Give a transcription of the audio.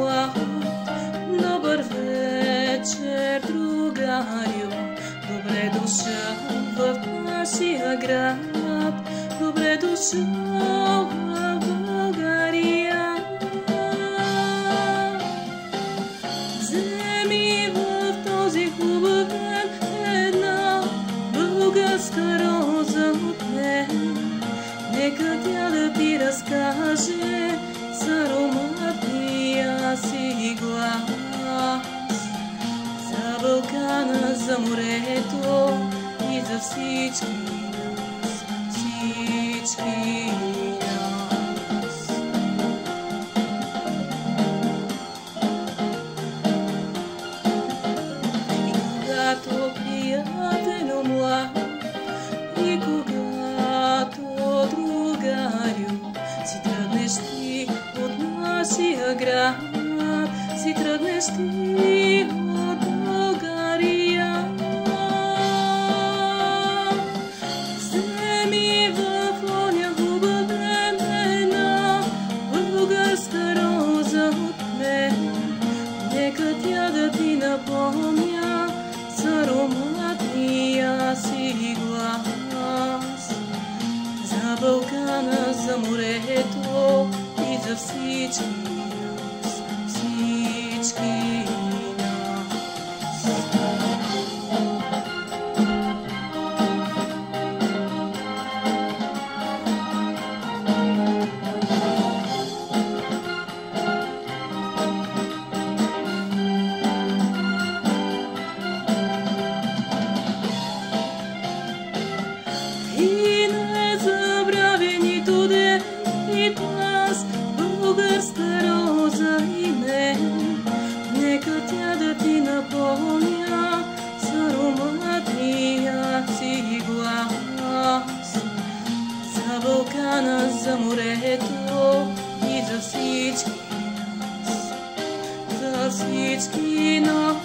млад. Добър вечер, другарю, добре дошъл в нашия град, добре дошъл в България. Вземи в този хубав ден една българска роза от мен, нека тя да ти разкаже с ароматния си глас за Балкана, за морето и за всички нас, всички нас. И когато приятелю млад, и когато другарю си тръгнеш ти от нашия град, си тръгнеш ти от България. Вземи в оня хубав ден една българска роза от мен, нека тя да ти напомня с ароматния си глас за Балкана, за морето и за всички нас, всички нас. И не забравя нито ден, нито аз, българска роза и мен, нека тя да ти напомня с ароматния си глас за Балкана, за морето и за всички нас, за всички нас.